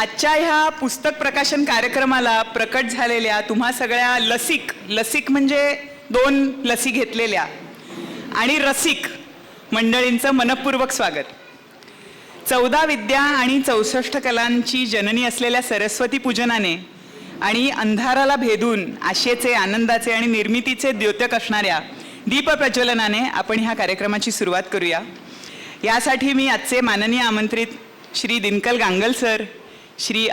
आजच्या ह्या पुस्तक प्रकाशन कार्यक्रमाला प्रकट झालेल्या तुम्हा सगळ्या लसिक म्हणजे 2 लसी घेतलेल्या आणि रसिक मंडळींचं मनपूर्वक स्वागत. 14 विद्या आणि 64 कलांची जननी असलेल्या सरस्वती पूजनाने आणि अंधाराला भेदून आशेचे, आनंदाचे आणि निर्मितीचे द्योतक असणाऱ्या दीप प्रज्वलनाने आपण ह्या कार्यक्रमाची सुरुवात करूया. यासाठी मी आजचे माननीय आमंत्रित श्री दिनकल गांगल सर, श्री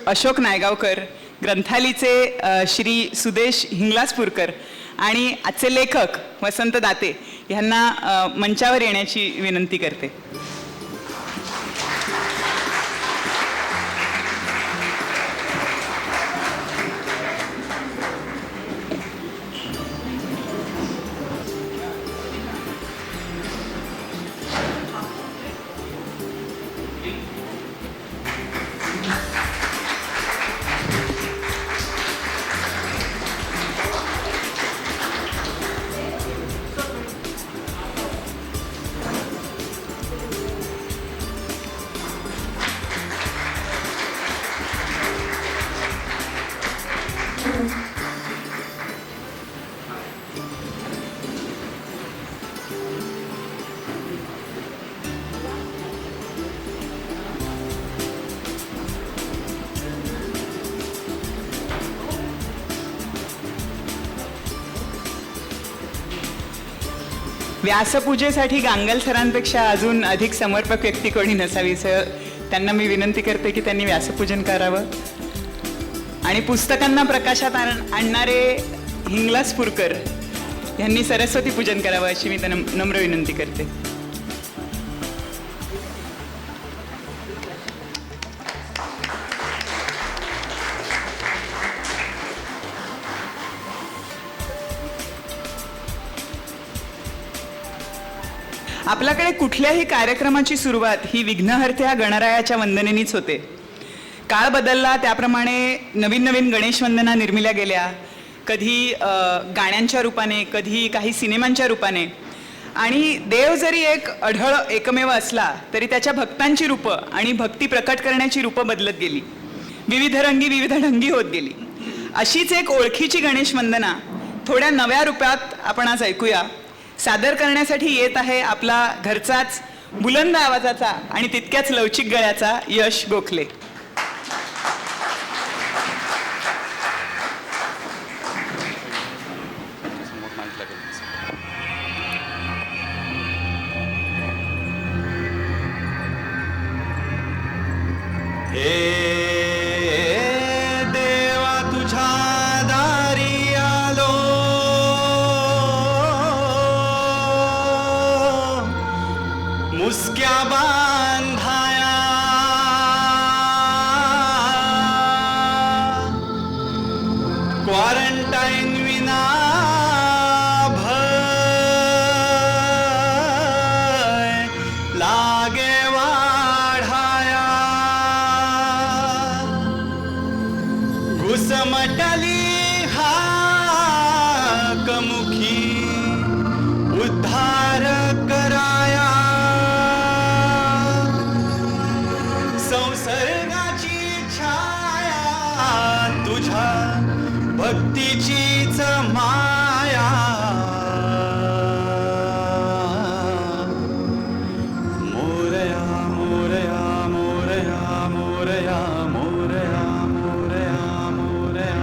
अशोक नायगावकर, ग्रंथालीचे श्री सुदेश हिंगलाजपूरकर आणि आजचे लेखक वसंत दाते यांना मंचावर येण्याची विनंती करते. व्यासपूजेसाठी गांगल सरांपेक्षा अजून अधिक समर्पक व्यक्ती कोणी नसावी, त्यांना मी विनंती करते की त्यांनी व्यासपूजन करावं. आणि पुस्तकांना प्रकाशात आणणारे हिंगलाजपूरकर यांनी सरस्वती पूजन करावं अशी मी त्यांना नम्र विनंती करते. आपल्याकडे कुठल्याही कार्यक्रमाची सुरुवात ही विघ्नहर्त्या गणरायाच्या वंदनेनीच होते. काळ बदलला त्याप्रमाणे नवीन नवीन गणेश वंदना निर्मिल्या गेल्या, कधी गाण्यांच्या रूपाने, कधी काही सिनेमांच्या रूपाने. आणि देव जरी एक अढळ एकमेव असला तरी त्याच्या भक्तांची रूपं आणि भक्ती प्रकट करण्याची रूपं बदलत गेली, विविध रंगी विविध ढंगी होत गेली. अशीच एक ओळखीची गणेश वंदना थोड्या नव्या रूपात आपण आज ऐकूया. सादर करण्यासाठी येत आहे आपला घरचाच बुलंद आवाजाचा आणि तितक्याच लवचिक गळ्याचा यश गोखले. मुस्क्या बांधाया क्वारंटाईन विना भय लागे वाढाया घुसमटली हाकमुखी उद्धार कराया संसर्गाची छाया तुझ्या भक्तीचीच माया मोरया मोरया मोरया मोरया मोरया मोरया मोरया.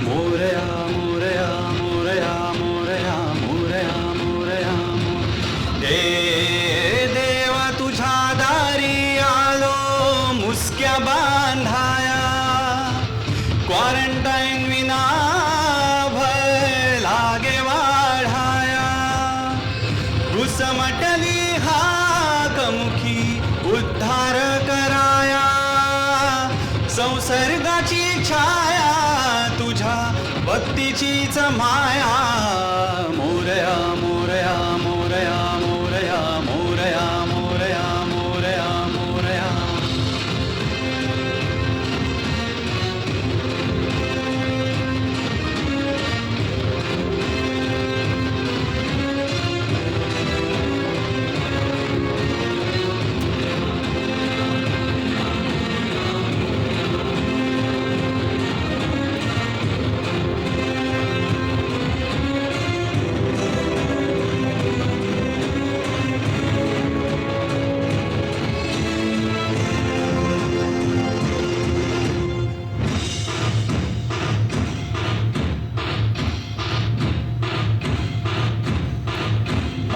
मोरया मोरया मोरया मोरया मोरया मोरया हे देवा तुझ्या दारी आलो मुस्क्या बांधाया क्वारंटाईन विना भय लागे वाढाया घुसमटली हाकमुखी उद्धार कराया संसर्गाची छाया तुझ्या भक्तीचीच माया मोरया मोरया मोरया मोरया मोरया मोरया मोरया मोरया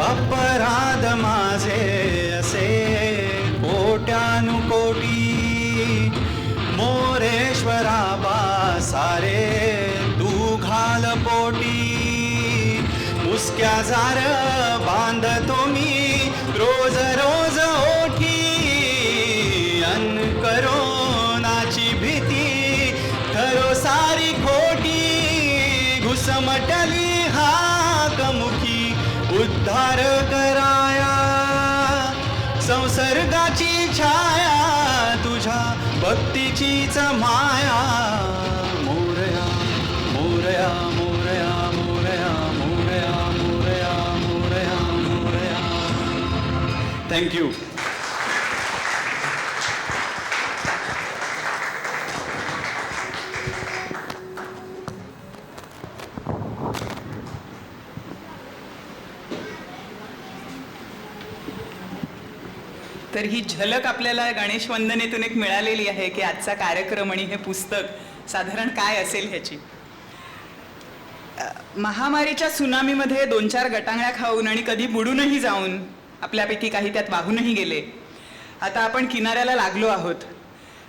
अपराध माझे असे कोट्यानुकोटी मोरेश्वरा बा सारे तू घाल पोटी मुसक्या जार बांधतो मी रोज रोज ओठी अन करोनाची भीती ठरो सारी खोटी घुसमटली हाकमुखी उद्धार कराया संसर्गाची छाया तुझ्या भक्तीचीच माया मोरया मोरया मोरया मोरया मोरया मोरया मोरया मोरया थँक्यू. तर ही झलक आपल्याला गणेश वंदनेतून एक मिळालेली आहे की आजचा कार्यक्रम आणि हे पुस्तक साधारण काय असेल ह्याची. महामारीच्या सुनामीमध्ये 2-4 गटांगळ्या खाऊन आणि कधी बुडूनही जाऊन आपल्यापैकी काही त्यात वाहूनही गेले. आता आपण किनाऱ्याला लागलो आहोत.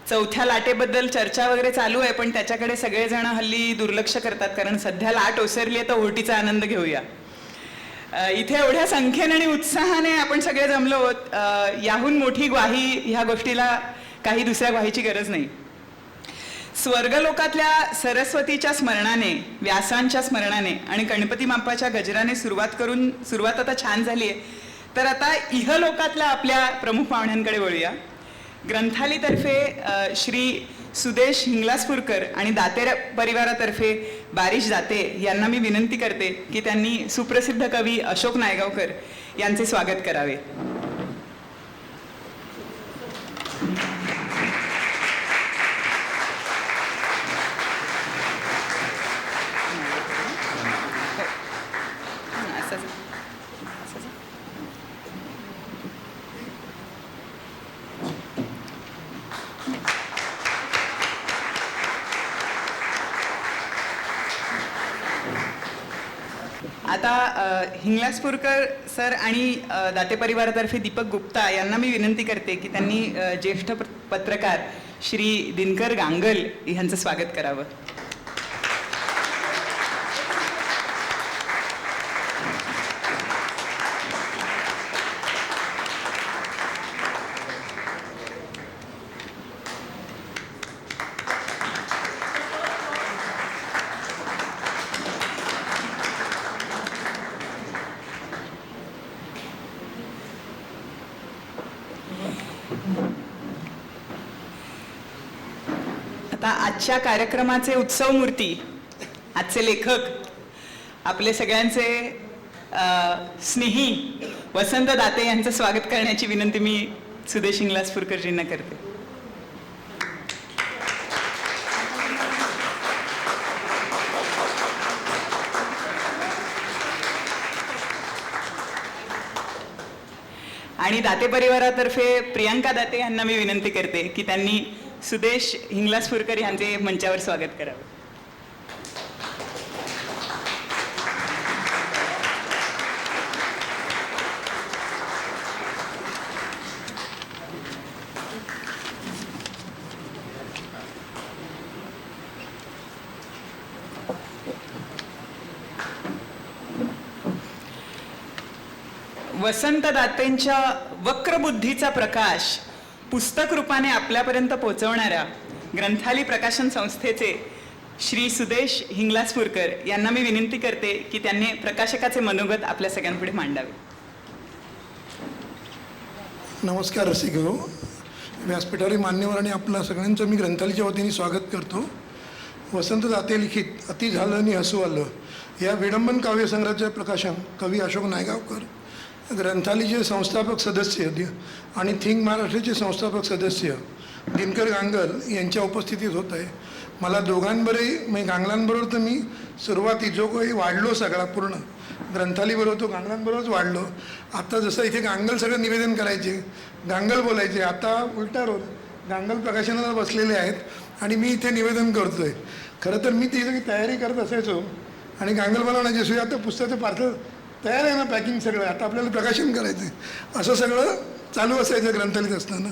चौथ्या लाटेबद्दल चर्चा वगैरे चालू आहे, पण त्याच्याकडे सगळेजण हल्ली दुर्लक्ष करतात, कारण सध्या लाट ओसरली आहे तर ओहोटीचा आनंद घेऊया. इथे एवढ्या संख्येने आणि उत्साहाने आपण सगळे जमलो आहोत. याहून मोठी ग्वाही ह्या गोष्टीला काही दुसऱ्या ग्वाहीची गरज नाही. स्वर्गलोकातल्या सरस्वतीच्या स्मरणाने, व्यासांच्या स्मरणाने आणि गणपती बाप्पाच्या गजराने सुरुवात आता छान झाली आहे. तर आता इहलोकातल्या आपल्या प्रमुख पाहुण्यांकडे वळूया. ग्रंथालीतर्फे श्री सुदेश हिंगलाजपूरकर आणि दाते परिवारातर्फे बारिश दाते यांना मी विनंती करते की त्यांनी सुप्रसिद्ध कवी अशोक नायगावकर यांचे स्वागत करावे. आता हिंगलाजपूरकर सर आणि दाते परिवारातर्फे दीपक गुप्ता यांना मी विनंती करते की त्यांनी ज्येष्ठ पत्रकार श्री दिनकर गांगल यांचं स्वागत करावं. आता आजच्या कार्यक्रमाचे उत्सव मूर्ती, आजचे लेखक, आपले सगळ्यांचे स्नेही वसंत दाते यांचं स्वागत करण्याची विनंती मी सुदेश हिंगलाजपूरकरजींना करते. आणि दाते परिवारातर्फे प्रियांका दाते यांना मी विनंती करते की त्यांनी सुदेश हिंगलाजपूरकर यांचे मंचावर स्वागत करावे. वसंत दातेंच्या वक्रबुद्धीचा प्रकाश पुस्तक रूपाने आपल्यापर्यंत पोहोचवणाऱ्या ग्रंथाली प्रकाशन संस्थेचे श्री सुदेश हिंगलाजपूरकर यांना मी विनंती करते की त्यांनी प्रकाशकाचे मनोगत आपल्या सगळ्यांपुढे मांडावे. नमस्कार रसिक हो, व्यासपीठावरील मान्यवर आणि आपल्या सगळ्यांचं मी ग्रंथालीच्या वतीने स्वागत करतो. वसंत दाते लिखित अति झालं आणि हसू आलं या विडंबन काव्यसंग्रहाचे प्रकाशन कवी अशोक नायगावकर, ग्रंथालीचे संस्थापक सदस्य आणि थिंक महाराष्ट्राचे संस्थापक सदस्य दिनकर गांगल यांच्या उपस्थितीत होत आहे. मला दोघांबरोबरही म्हणजे गांगलांबरोबर तर मी सुरुवाती जो काही वाढलो सगळा पूर्ण ग्रंथालीबरोबर तो गांगलांबरोबरच वाढलो. आता जसं इथे गांगल सगळं निवेदन करायचे, गांगल बोलायचे, आता उलटा रोल गांगल प्रकाशनाला बसलेले आहेत आणि मी इथे निवेदन करतो आहे. खरं तर मी ती सगळी तयारी करत असायचो आणि गांगल मला म्हणायचे सुया आता पुस्तकाचं पार्सल तयार आहे ना, पॅकिंग सगळं, आता आपल्याला प्रकाशन करायचं आहे, असं सगळं चालू असायचं ग्रंथालयात असताना.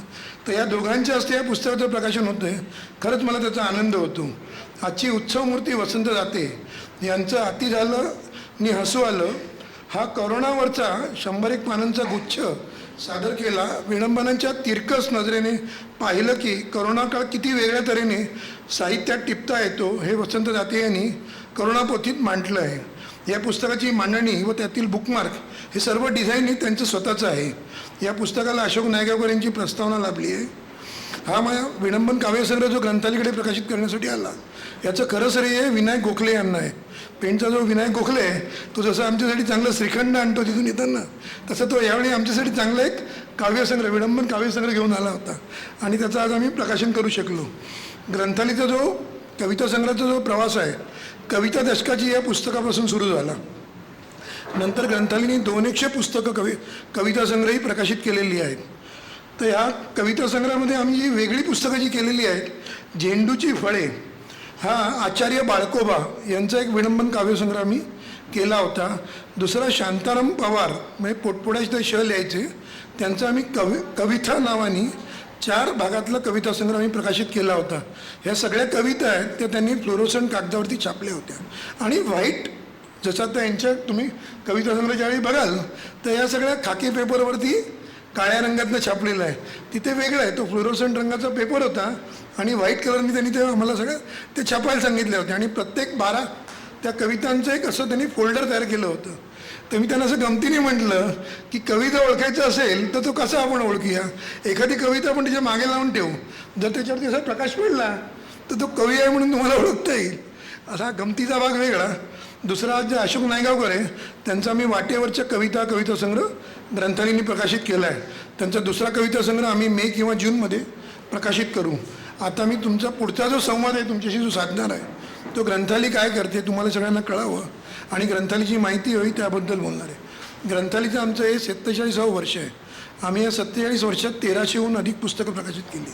तर या दोघांच्या हस्ते या पुस्तकाचं प्रकाशन होतं आहे. खरंच मला त्याचा आनंद होतो. आजची उत्सवमूर्ती वसंत दाते यांचं अति झालं आणि हसू आलं हा करोनावरचा 101 पानांचा गुच्छ सादर केला. विडंबनांच्या तिरकस नजरेने पाहिलं की करोना काळ किती वेगळ्या तऱ्हेने साहित्यात टिपता येतो हे वसंत दाते यांनी करोनापोथीत मांडलं आहे. या पुस्तकाची मांडणी व त्यातील बुकमार्क हे सर्व डिझाईन हे त्यांचं स्वतःचं आहे. या पुस्तकाला अशोक नायगावकर यांची प्रस्तावना लाभली आहे. हा माझ्या विडंबन काव्यसंग्रह जो ग्रंथालयाकडे प्रकाशित करण्यासाठी आला याचं खरं श्रेय विनायक गोखले यांना आहे. पेणचा जो विनायक गोखले आहे तो जसं आमच्यासाठी चांगलं श्रीखंड आणतो तिथून येताना, तसं तो यावेळी आमच्यासाठी चांगला एक काव्यसंग्रह विडंबन काव्यसंग्रह घेऊन आला होता आणि त्याचं आज आम्ही प्रकाशन करू शकलो. ग्रंथालयाचा जो कविता संग्रहाचा जो प्रवास आहे कविता दशकाची या पुस्तकापासून सुरू झाला. नंतर ग्रंथालयाने 200 पुस्तकं कविता संग्रही प्रकाशित केलेली आहेत. तर ह्या कविता संग्रहामध्ये आम्ही जी वेगळी पुस्तकं जी केलेली आहेत, झेंडूची फळे हा आचार्य बाळकोबा यांचा एक विडंबन काव्यसंग्रह आम्ही केला होता. दुसरा शांताराम पवार म्हणजे पोटपोडाचे श लिहायचे त्यांचा आम्ही कविता नावाने 4 भागातला कविता संग्रह आम्ही प्रकाशित केला होता. ह्या सगळ्या कविता आहेत त्या त्यांनी फ्लोरोसंट कागदावरती छापल्या होत्या आणि व्हाईट जसं आता यांच्या तुम्ही कविता संग्रह ज्यावेळी बघाल तर या सगळ्या खाकी पेपरवरती काळ्या रंगातनं छापलेलं आहे. तिथे वेगळं आहे, तो फ्लोरोसंट रंगाचा पेपर होता आणि व्हाईट कलरने त्यांनी ते आम्हाला सगळं ते छापायला सांगितले होते आणि प्रत्येक 12 त्या कवितांचं एक असं त्यांनी फोल्डर तयार केलं होतं. तर मी त्यांना असं गमतीने म्हटलं की कविता ओळखायचं असेल तर तो कसा आपण ओळखूया, एखादी कविता आपण त्याच्या मागे लावून ठेवू, जर त्याच्यावरती असा प्रकाश पडला तर तो कवी आहे म्हणून तुम्हाला ओळखता येईल. असा गमतीचा भाग वेगळा. दुसरा जे अशोक नायगावकर आहे त्यांचा मी वाटेवरच्या कविता संग्रह ग्रंथालयाने प्रकाशित केला आहे. त्यांचा दुसरा कविता संग्रह आम्ही मे किंवा जूनमध्ये प्रकाशित करू. आता मी तुमचा पुढचा जो संवाद आहे तुमच्याशी जो साधणार आहे तो ग्रंथालय काय करते तुम्हाला सगळ्यांना कळावं आणि ग्रंथालयाची माहिती होईल त्याबद्दल बोलणार आहे. ग्रंथालयाचं आमचं हे 47वे वर्ष आहे. आम्ही या 47 वर्षात 1300हून अधिक पुस्तकं प्रकाशित केली.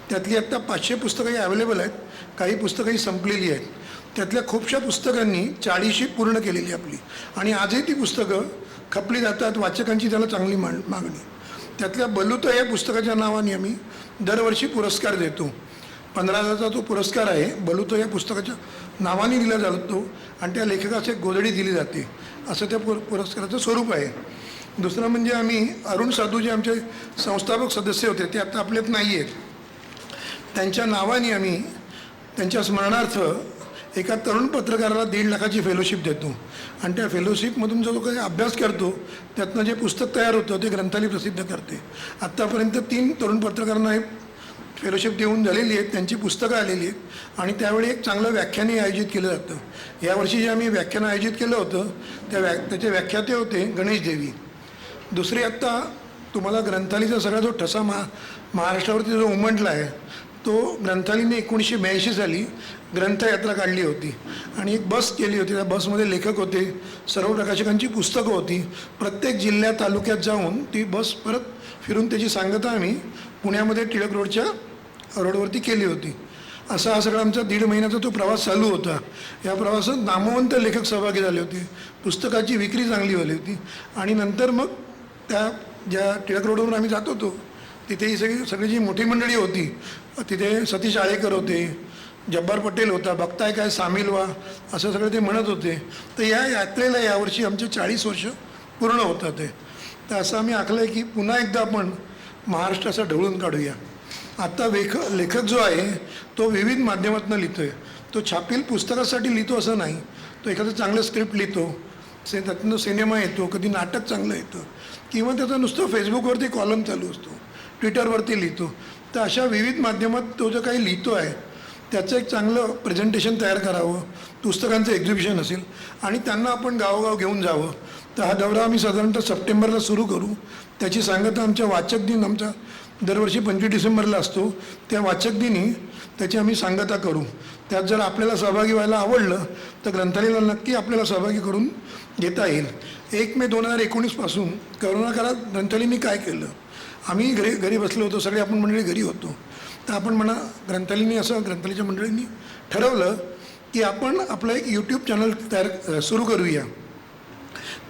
त्यातली आत्ता 500 पुस्तकंही अवेलेबल आहेत, काही पुस्तकंही संपलेली आहेत. त्यातल्या खूपशा पुस्तकांनी 40शी पूर्ण केलेली आपली आणि आजही ती पुस्तकं खपली जातात, वाचकांची त्याला चांगली मागणी. त्यातल्या बलूत या पुस्तकाच्या नावाने आम्ही दरवर्षी पुरस्कार देतो. 15,000चा तो पुरस्कार आहे, बलूत या पुस्तकाच्या नावाने दिला जातो आणि त्या लेखकास एक गोधडी दिली जाते, असं त्या पुरस्काराचं स्वरूप आहे. दुसरं म्हणजे आम्ही अरुण साधू जे आमचे संस्थापक सदस्य होते ते आता आपल्यात नाही आहेत, त्यांच्या नावाने आम्ही त्यांच्या स्मरणार्थ एका तरुण पत्रकाराला 1.5 लाखाची फेलोशिप देतो आणि त्या फेलोशिपमधून जो काही अभ्यास करतो त्यातनं जे पुस्तक तयार होतं ते ग्रंथालय प्रसिद्ध करते. आत्तापर्यंत 3 तरुण पत्रकारांना फेलोशिप देऊन झालेली आहेत, त्यांची पुस्तकं आलेली आहेत आणि त्यावेळी एक चांगलं व्याख्यानही आयोजित केलं जातं. यावर्षी जे आम्ही व्याख्यान आयोजित केलं होतं त्याचे व्याख्याते होते गणेश देवी. दुसरी आत्ता तुम्हाला ग्रंथालयाचा सगळा जो ठसा महाराष्ट्रावरती जो उमटला आहे तो ग्रंथालयाने 1982 साली ग्रंथयात्रा काढली होती आणि एक बस केली होती. त्या बसमध्ये लेखक होते, सर्व प्रकाशकांची पुस्तकं होती. प्रत्येक जिल्ह्यात तालुक्यात जाऊन ती बस परत फिरून त्याची सांगता आम्ही पुण्यामध्ये टिळक रोडवरती केली होती. असा हा सगळा आमचा 1.5 महिन्याचा तो प्रवास चालू होता. या प्रवासात नामवंत लेखक सहभागी झाले होते, पुस्तकाची विक्री चांगली झाली होती आणि नंतर मग त्या ज्या टिळक रोडवरून आम्ही जात होतो तिथे ही सगळी जी मोठी मंडळी होती, तिथे सतीश आळेकर होते, जब्बार पटेल होता, बघताय काय सामील व्हा असं सगळं ते म्हणत होते. तर या यात्रेला यावर्षी आमचे 40 वर्ष पूर्ण होतात. तर असं आम्ही आखलं आहे की पुन्हा एकदा आपण महाराष्ट्राचा ढवळून काढूया. आता लेखक जो आहे तो विविध माध्यमातून लिहितो आहे. तो छापील पुस्तकासाठी लिहितो असं नाही. तो एखादं चांगलं स्क्रिप्ट लिहितो, त्यातनं सिनेमा येतो, कधी नाटक चांगलं येतं, किंवा त्याचं नुसतं फेसबुकवरती कॉलम चालू असतो, ट्विटरवरती लिहितो. तर अशा विविध माध्यमात तो जो काही लिहितो आहे त्याचं एक चांगलं प्रेझेंटेशन तयार करावं, पुस्तकांचं एक्झिबिशन असेल आणि त्यांना आपण गावोगाव घेऊन जावं. तर हा दौरा आम्ही साधारणतः सप्टेंबरला सुरू करू. त्याची सांगता आमच्या वाचक दिन आमचा दरवर्षी 25 डिसेंबरला असतो. त्या वाचक दिनी त्याची आम्ही सांगता करू. त्यात जर आपल्याला सहभागी व्हायला आवडलं तर ग्रंथालयाला नक्की आपल्याला सहभागी करून घेता येईल. 1 मे 2019 पासून करोना काळात ग्रंथालयांनी काय केलं, आम्ही घरी बसलो होतो, सगळे आपण मंडळी घरी होतो. तर आपण ग्रंथालयांनी ग्रंथालयाच्या मंडळींनी ठरवलं की आपण आपलं एक यूट्यूब चॅनल सुरू करूया.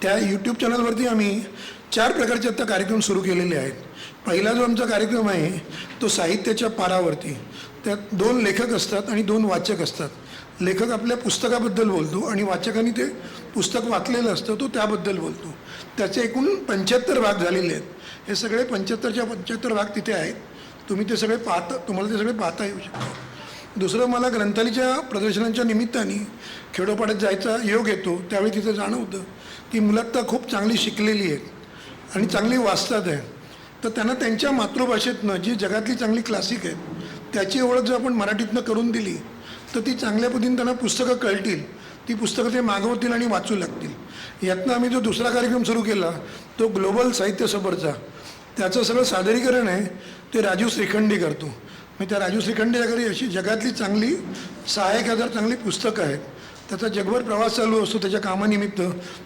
त्या यूट्यूब चॅनलवरती आम्ही 4 प्रकारचे आता कार्यक्रम सुरू केलेले आहेत. पहिला जो आमचा कार्यक्रम आहे तो साहित्याच्या पारावरती. त्यात 2 लेखक असतात आणि 2 वाचक असतात. लेखक आपल्या पुस्तकाबद्दल बोलतो आणि वाचकांनी ते पुस्तक वाचलेलं असतं तो त्याबद्दल बोलतो. त्याचे एकूण 75 भाग झालेले आहेत. हे सगळे 75च्या 75 भाग तिथे आहेत. तुम्ही ते सगळे तुम्हाला ते सगळे पाहता येऊ शकतं. दुसरं, मला ग्रंथालयाच्या प्रदर्शनांच्या निमित्ताने खेडोपाड्यात जायचा योग येतो. त्यावेळी तिथं जाणं होतं की मुलं तर खूप चांगली शिकलेली आहेत आणि चांगली वाचतात आहे. तर त्यांना त्यांच्या मातृभाषेतनं जी जगातली चांगली क्लासिक आहेत त्याची ओळख जर आपण मराठीतनं करून दिली तर ती चांगल्या पद्धतीने त्यांना पुस्तकं कळतील, ती पुस्तकं ते मागवतील आणि वाचू लागतील. यातनं आम्ही जो दुसरा कार्यक्रम सुरू केला तो ग्लोबल साहित्य सफरचा. त्याचं सगळं सादरीकरण आहे ते राजू श्रीखंडी करतो. मग त्या राजू श्रीखंडीच्या घरी अशी जगातली चांगली 6,000 चांगली पुस्तकं आहेत. त्याचा जगभर प्रवास चालू असतो त्याच्या कामानिमित्त.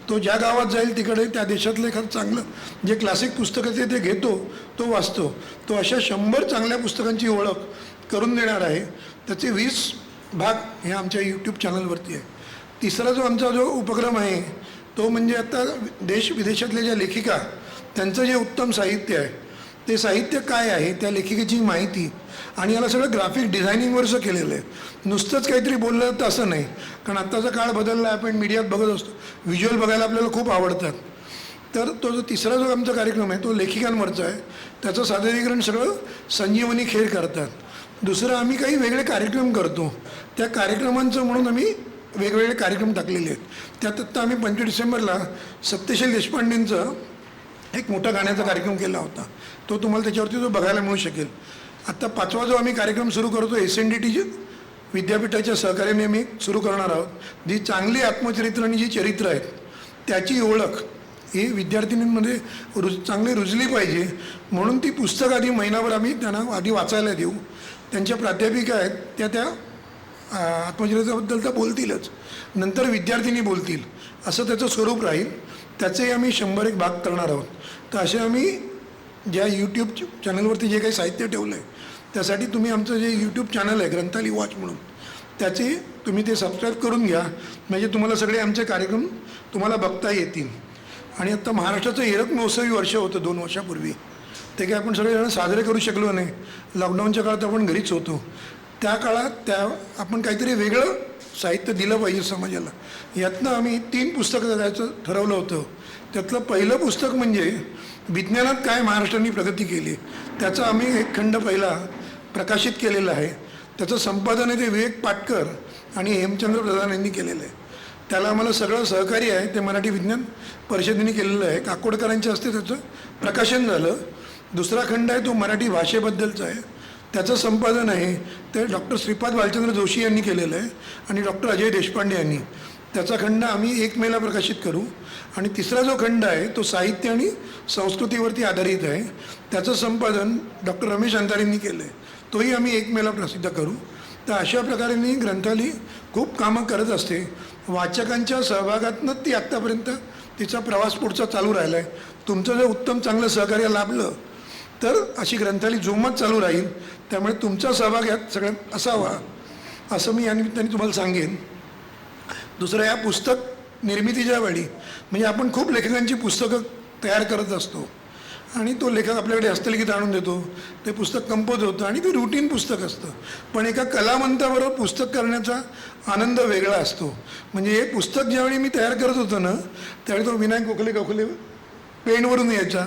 तो ज्या गावात जाईल तिकडे त्या देशातलं एखादं चांगलं जे क्लासिक पुस्तकं ते घेतो, तो वाचतो. तो अशा 100 चांगल्या पुस्तकांची ओळख करून देणार आहे. त्याचे 20 भाग हे आमच्या यूट्यूब चॅनलवरती आहे. तिसरा जो आमचा उपक्रम आहे तो म्हणजे आता देश विदेशातल्या ज्या लेखिका त्यांचं जे उत्तम साहित्य आहे ते साहित्य काय आहे, त्या लेखिकेची माहिती, आणि याला सगळं ग्राफिक डिझायनिंगवरचं केलेलं आहे. नुसतंच काहीतरी बोललं तर असं नाही, कारण आत्ताचा काळ बदलला आहे. आपण मीडियात बघत असतो, व्हिज्युअल बघायला आपल्याला खूप आवडतात. तर तो तिसरा जो आमचा कार्यक्रम आहे तो लेखिकांवरचा आहे. त्याचं सादरीकरण सगळं संजीवनी खेर करतात. दुसरं, आम्ही काही वेगळे कार्यक्रम करतो. त्या कार्यक्रमांचं म्हणून आम्ही वेगवेगळे कार्यक्रम टाकलेले आहेत. त्यात आत्ता आम्ही 25 डिसेंबरला सत्यशील देशपांडेंचं एक मोठा गाण्याचा कार्यक्रम केला होता. तो तुम्हाला त्याच्यावरती जो बघायला मिळू शकेल. आत्ता 5वा जो आम्ही कार्यक्रम सुरू करतो SNDT विद्यापीठाच्या सहकार्याने आम्ही सुरू करणार आहोत. जी चांगली आत्मचरित्र आणि जी चरित्र आहेत त्याची ओळख ही विद्यार्थिनींमध्ये चांगली रुजली पाहिजे म्हणून ती पुस्तक आधी महिनाभर आम्ही त्यांना आधी वाचायला देऊ. त्यांच्या प्राध्यापिका आहेत त्या आत्मचरित्राबद्दल तर बोलतीलच, नंतर विद्यार्थिनी बोलतील, असं त्याचं स्वरूप राहील. त्याचेही आम्ही 101 भाग करणार आहोत. तर असे आम्ही ज्या यूट्यूब चॅनलवरती जे काही साहित्य ठेवलं आहे त्यासाठी तुम्ही आमचं जे यूट्यूब चॅनल आहे ग्रंथाली वॉच म्हणून त्याचे तुम्ही ते सबस्क्राईब करून घ्या. म्हणजे तुम्हाला सगळे आमचे कार्यक्रम तुम्हाला बघता येतील. आणि आत्ता महाराष्ट्राचं हिरक महोत्सवी वर्ष होतं 2 वर्षापूर्वी. ते काही आपण सगळेजण साजरे करू शकलो नाही. लॉकडाऊनच्या काळात आपण घरीच होतो. त्या काळात आपण काहीतरी वेगळं साहित्य दिलं पाहिजे समाजाला. यातनं आम्ही 3 पुस्तकं द्यायचं ठरवलं होतं. त्यातलं पहिलं पुस्तक म्हणजे विज्ञानात काय महाराष्ट्राने प्रगती केली. त्याचा आम्ही एक खंड पहिला प्रकाशित केलेला आहे. त्याचं संपादन आहे ते विवेक पाटकर आणि हेमचंद्र प्रधान यांनी केलेलं आहे. त्याला आम्हाला सगळं सहकार्य आहे ते मराठी विज्ञान परिषदेने केलेलं आहे. काकोडकरांच्या हस्ते त्याचं प्रकाशन झालं. दुसरा खंड आहे तो मराठी भाषेबद्दलचा आहे. त्याचं संपादन आहे ते डॉक्टर श्रीपाद भालचंद्र जोशी यांनी केलेलं आहे आणि डॉक्टर अजय देशपांडे यांनी. त्याचा खंड आम्ही 1 मेला प्रकाशित करू. आणि तिसरा जो खंड आहे तो साहित्य आणि संस्कृतीवरती आधारित आहे. त्याचं संपादन डॉक्टर रमेश अंधारेंनी केलं आहे. तोही आम्ही 1 मेला प्रसिद्ध करू. तर अशा प्रकारे ग्रंथालय खूप कामं करत असते. वाचकांच्या सहभागातनं ती आत्तापर्यंत तिचा प्रवास पुढचा चालू राहिला आहे. तुमचं जर उत्तम चांगलं सहकार्य लाभलं तर अशी ग्रंथालय जोमात चालू राहील. त्यामुळे तुमचा सहभाग यात सगळ्यात असावा असं मी या निमित्ताने तुम्हाला सांगेन. दुसरं, या पुस्तक निर्मितीच्या वेळी म्हणजे आपण खूप लेखकांची पुस्तकं तयार करत असतो आणि तो लेखक आपल्याकडे हस्तलिखित आणून देतो. ते पुस्तक कंपोज होतं आणि ते रुटीन पुस्तक असतं. पण एका कलावंताबरोबर पुस्तक करण्याचा आनंद वेगळा असतो. म्हणजे हे पुस्तक ज्यावेळी मी तयार करत होतो ना त्यावेळी तो विनायक गोखले पेनवरून यायचा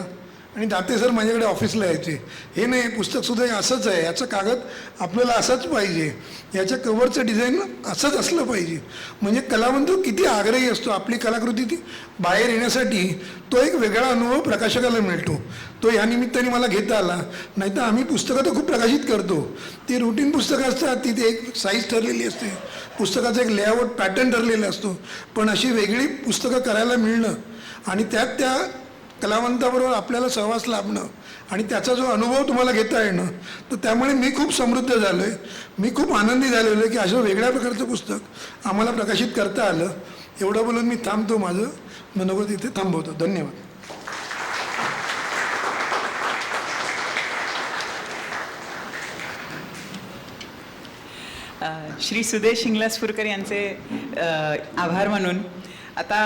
आणि दाते सर माझ्याकडे ऑफिसला यायचे, हे नाही पुस्तकसुद्धा हे असंच आहे, याचं कागद आपल्याला असाच पाहिजे, याच्या कव्हरचं डिझाईन असंच असलं पाहिजे. म्हणजे कलावंत किती आग्रही असतो आपली कलाकृती ती बाहेर येण्यासाठी. तो एक वेगळा अनुभव प्रकाशकाला मिळतो. तो ह्या निमित्ताने मला घेता आला. नाहीतर आम्ही पुस्तकं तर खूप प्रकाशित करतो, ती रुटीन पुस्तकं असतात, तिथे एक साईज ठरलेली असते, पुस्तकाचं एक लेआउट पॅटर्न ठरलेलं असतो. पण अशी वेगळी पुस्तकं करायला मिळणं आणि त्यात त्या कलावंताबरोबर आपल्याला सहवास लाभणं आणि त्याचा जो अनुभव तुम्हाला घेता येणं, तर त्यामुळे मी खूप समृद्ध झालो आहे. मी खूप आनंदी झालेलो आहे की असं वेगळ्या प्रकारचं पुस्तक आम्हाला प्रकाशित करता आलं. एवढं बोलून मी थांबतो, माझं मनोगत इथे थांबवतो. धन्यवाद. श्री सुदेश शिंगलासपूरकर यांचे आभार मानून आता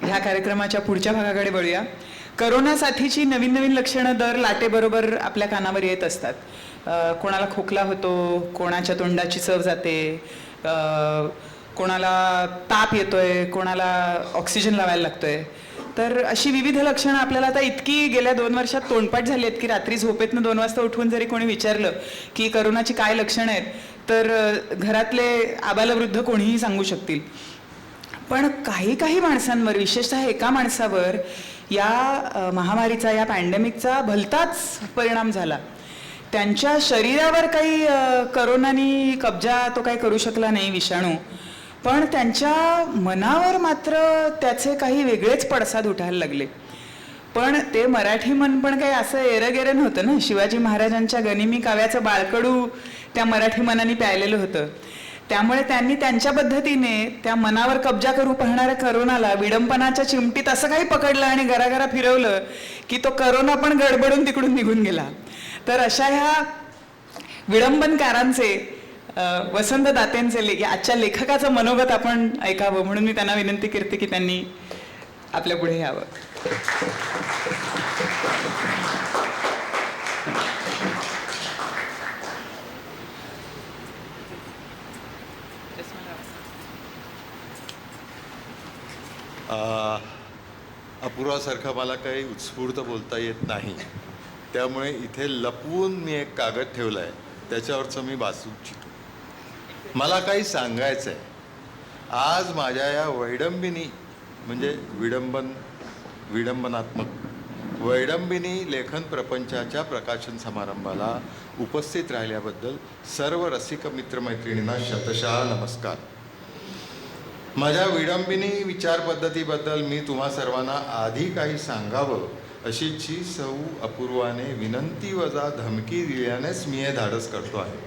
ह्या कार्यक्रमाच्या पुढच्या भागाकडे वळूया. करोना साथीची नवीन नवीन लक्षणं दर लाटेबरोबर आपल्या कानावर येत असतात. कोणाला खोकला होतो, कोणाच्या तोंडाची चव जाते, कोणाला ताप येतोय, कोणाला ऑक्सिजन लावायला लागतोय. तर अशी विविध लक्षणं आपल्याला आता इतकी गेल्या 2 वर्षात तोंडपाठ झाली आहेत की रात्री झोपेतनं 2 वाजता उठवून जरी कोणी विचारलं की करोनाची काय लक्षणं आहेत, तर घरातले आबालवृद्ध कोणीही सांगू शकतील. पण काही माणसांवर, विशेषतः एका माणसावर या महामारीचा, या पॅन्डेमिकचा भलताच परिणाम झाला. त्यांच्या शरीरावर काही करोनानी कब्जा तो काही करू शकला नाही, विषाणू, पण त्यांच्या मनावर मात्र त्याचे काही वेगळेच पडसाद उठायला लागले. पण ते मराठी मन पण काही असं एरगेरं नव्हतं ना. शिवाजी महाराजांच्या गनिमी काव्याचं बाळकडू त्या मराठी मनाने प्यायलेलं होतं. त्यामुळे त्यांनी त्यांच्या पद्धतीने त्या मनावर कब्जा करू पाहणाऱ्या करोनाला विडंबनाच्या चिमटीत असं काही पकडलं आणि घराघरा फिरवलं की तो करोना पण गडबडून तिकडून निघून गेला. तर अशा ह्या विडंबनकारांचे, वसंत दातेंचे आजच्या लेखकाचं मनोगत आपण ऐकावं, म्हणून मी त्यांना विनंती करते की त्यांनी आपल्या पुढे यावं. अपूर्वासारखं मला काही उत्स्फूर्त बोलता येत नाही, त्यामुळे इथे लपवून मी एक कागद ठेवला आहे, त्याच्यावरचं मी वाचू इच्छितो. मला काही सांगायचं आहे. आज माझ्या या वैडंबिनी म्हणजे विडंबनात्मक वैडंबिनी लेखन प्रपंचाच्या प्रकाशन समारंभाला उपस्थित राहिल्याबद्दल सर्व रसिक मित्रमैत्रिणींना शतशः नमस्कार. माझ्या विडंबिनी विचार पद्धतीबद्दल मी तुम्हा सर्वांना आधी काही सांगावं अशीची सौ अपूर्वाने विनंती वजा धमकी दिल्यानेच मी हे धाडस करतो आहे.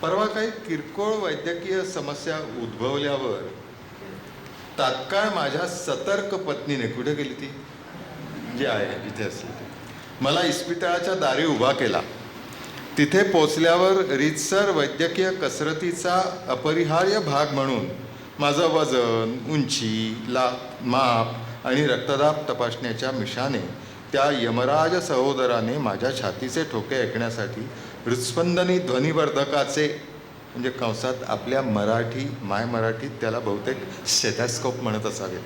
परवा काही किरकोळ वैद्यकीय समस्या उद्भवल्यावर तात्काळ माझ्या सतर्क पत्नीने, कुठे गेली ती, जी आहे इथे असली, मला इस्पितळाच्या दारी उभा केला. तिथे पोचल्यावर रीतसर वैद्यकीय कसरतीचा अपरिहार्य भाग म्हणून माझं वजन, उंची, माप आणि रक्तदाब तपासण्याच्या मिशाने त्या यमराज सहोदराने माझ्या छातीचे ठोके ऐकण्यासाठी हृत्स्पंदनी ध्वनिवर्धकाचे, म्हणजे कंसात आपल्या माय मराठीत त्याला बहुतेक स्टेथोस्कोप म्हणत असावे,